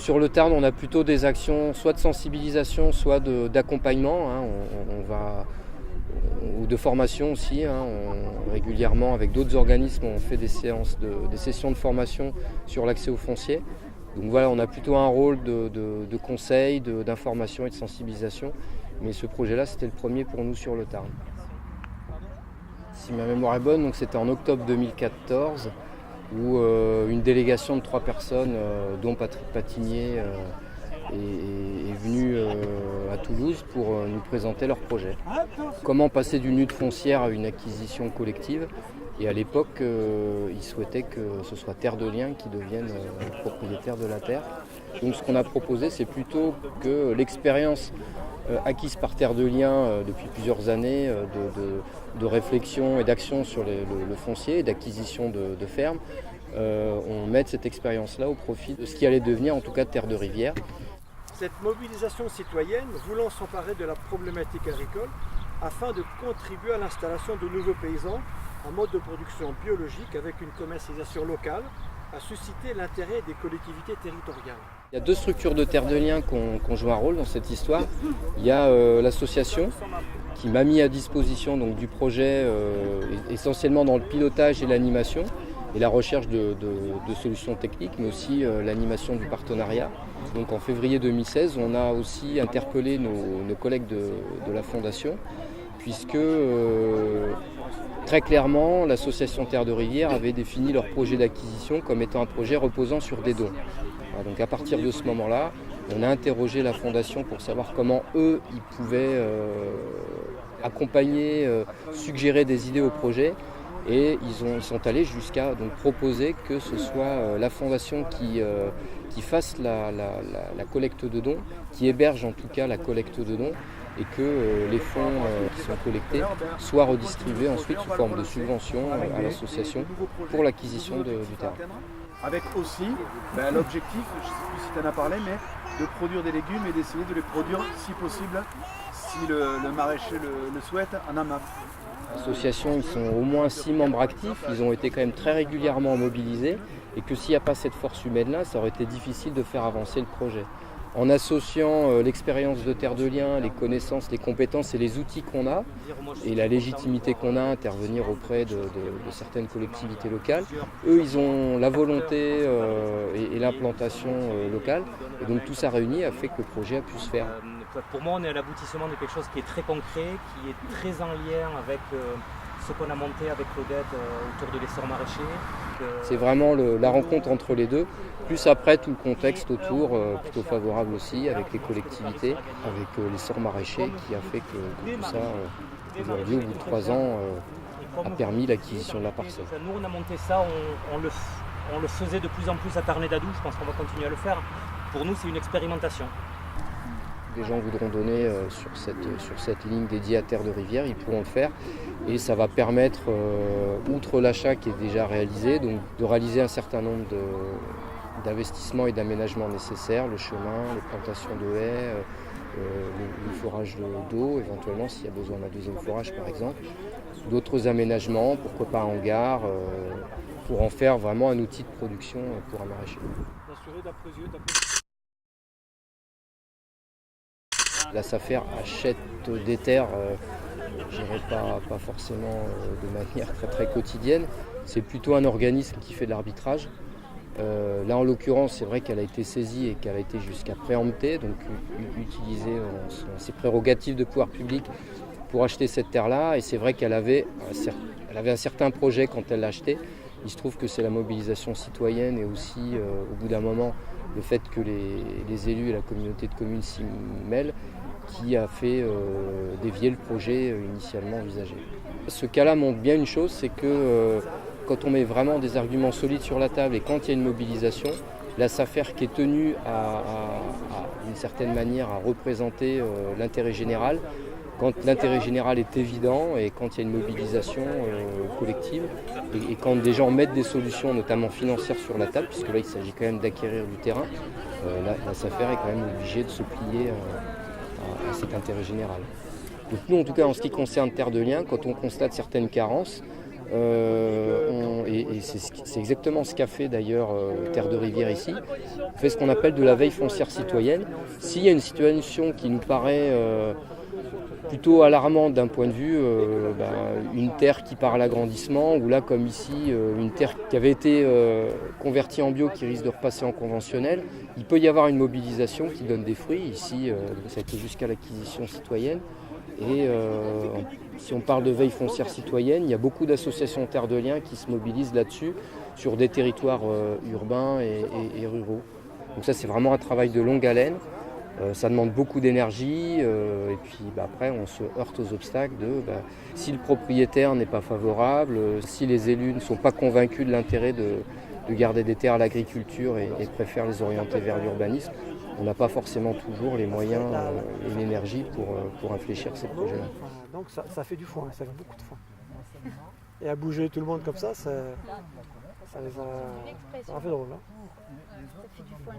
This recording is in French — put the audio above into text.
Sur le Tarn, on a plutôt des actions soit de sensibilisation, soit d'accompagnement. Ou de formation aussi. Régulièrement, avec d'autres organismes, on fait des sessions de formation sur l'accès au foncier. Donc voilà, on a plutôt un rôle de conseil, d'information et de sensibilisation. Mais ce projet-là, c'était le premier pour nous sur le Tarn. Si ma mémoire est bonne, donc c'était en octobre 2014 où une délégation de 3 personnes, dont Patrick Patinier, est venue à Toulouse pour nous présenter leur projet. Comment passer d'une lutte foncière à une acquisition collective. Et à l'époque, ils souhaitaient que ce soit Terre de Liens qui devienne propriétaire de la terre. Donc ce qu'on a proposé, c'est plutôt que l'expérience acquise par Terre de Liens depuis plusieurs années de réflexion et d'action sur le foncier et d'acquisition de fermes, on mette cette expérience-là au profit de ce qui allait devenir en tout cas Terre de Rivière. Cette mobilisation citoyenne voulant s'emparer de la problématique agricole afin de contribuer à l'installation de nouveaux paysans en mode de production biologique avec une commercialisation locale a suscité l'intérêt des collectivités territoriales. Il y a 2 structures de Terre de Liens qui ont joué un rôle dans cette histoire. Il y a l'association qui m'a mis à disposition donc, du projet essentiellement dans le pilotage et l'animation et la recherche de solutions techniques, mais aussi l'animation du partenariat. Donc en février 2016, on a aussi interpellé nos collègues de la Fondation, puisque très clairement, l'association Terre de Rivière avait défini leur projet d'acquisition comme étant un projet reposant sur des dons. Voilà, donc à partir de ce moment-là, on a interrogé la Fondation pour savoir comment eux, ils pouvaient accompagner, suggérer des idées au projet. Et ils sont allés jusqu'à donc, proposer que ce soit la Fondation qui fasse la collecte de dons, qui héberge en tout cas la collecte de dons, et que les fonds qui sont collectés soient redistribués ensuite sous forme de subventions à l'association pour l'acquisition du terrain. Avec aussi l'objectif, je ne sais plus si tu en as parlé, mais de produire des légumes et d'essayer de les produire si possible, si le maraîcher le souhaite, en amont. L'association, ils sont au moins 6 membres actifs, ils ont été quand même très régulièrement mobilisés et que s'il n'y a pas cette force humaine-là, ça aurait été difficile de faire avancer le projet. En associant l'expérience de Terre de Liens, les connaissances, les compétences et les outils qu'on a et la légitimité qu'on a à intervenir auprès de certaines collectivités locales, eux ils ont la volonté et l'implantation locale et donc tout ça réuni a fait que le projet a pu se faire. Pour moi, on est à l'aboutissement de quelque chose qui est très concret, qui est très en lien avec ce qu'on a monté avec Claudette autour de l'essor maraîcher. C'est vraiment la rencontre entre les deux, plus après tout le contexte autour, plutôt favorable aussi, avec les collectivités, avec l'essor maraîcher qui a fait que tout ça, aujourd'hui, au bout de 3 ans, a permis l'acquisition de la parcelle. Nous, on a monté ça, on le faisait de plus en plus à Tarnay-d'Adoux, je pense qu'on va continuer à le faire. Pour nous, c'est une expérimentation. Des gens voudront donner sur cette ligne dédiée à Terre de Rivière, ils pourront le faire et ça va permettre, outre l'achat qui est déjà réalisé, donc de réaliser un certain nombre d'investissements et d'aménagements nécessaires, le chemin, les plantations de haies, le forage d'eau, éventuellement s'il y a besoin d'un deuxième forage par exemple, d'autres aménagements, pourquoi pas un hangar, pour en faire vraiment un outil de production pour un maraîcher. La SAFER achète des terres, je dirais pas forcément de manière très quotidienne. C'est plutôt un organisme qui fait de l'arbitrage. Là en l'occurrence, c'est vrai qu'elle a été saisie et qu'elle a été jusqu'à préempter, donc utiliser ses prérogatives de pouvoir public pour acheter cette terre-là. Et c'est vrai qu'elle avait un certain projet quand elle l'a acheté. Il se trouve que c'est la mobilisation citoyenne et aussi, au bout d'un moment, le fait que les élus et la communauté de communes s'y mêlent, qui a fait dévier le projet initialement envisagé. Ce cas-là montre bien une chose, c'est que quand on met vraiment des arguments solides sur la table et quand il y a une mobilisation, la SAFER qui est tenue d'une certaine manière à représenter l'intérêt général, quand l'intérêt général est évident et quand il y a une mobilisation collective et quand des gens mettent des solutions, notamment financières, sur la table, puisque là il s'agit quand même d'acquérir du terrain, la SAFER est quand même obligée de se plier à cet intérêt général. Donc nous, en tout cas, en ce qui concerne Terre de Liens, quand on constate certaines carences, Et c'est exactement ce qu'a fait d'ailleurs Terre de Rivière ici. On fait ce qu'on appelle de la veille foncière citoyenne. S'il y a une situation qui nous paraît plutôt alarmante d'un point de vue, une terre qui part à l'agrandissement, ou là comme ici, une terre qui avait été convertie en bio qui risque de repasser en conventionnel, il peut y avoir une mobilisation qui donne des fruits. Ici, ça a été jusqu'à l'acquisition citoyenne. Et si on parle de veille foncière citoyenne, il y a beaucoup d'associations Terre de Liens qui se mobilisent là-dessus, sur des territoires urbains et ruraux. Donc ça, c'est vraiment un travail de longue haleine. Ça demande beaucoup d'énergie et puis après on se heurte aux obstacles si le propriétaire n'est pas favorable, si les élus ne sont pas convaincus de l'intérêt de garder des terres à l'agriculture et préfèrent les orienter vers l'urbanisme, on n'a pas forcément toujours les moyens et l'énergie pour infléchir ces projets-là. Donc ça fait du foin, ça fait beaucoup de foin. Et à bouger tout le monde comme ça les a fait drôle. Hein. Ça fait du foin.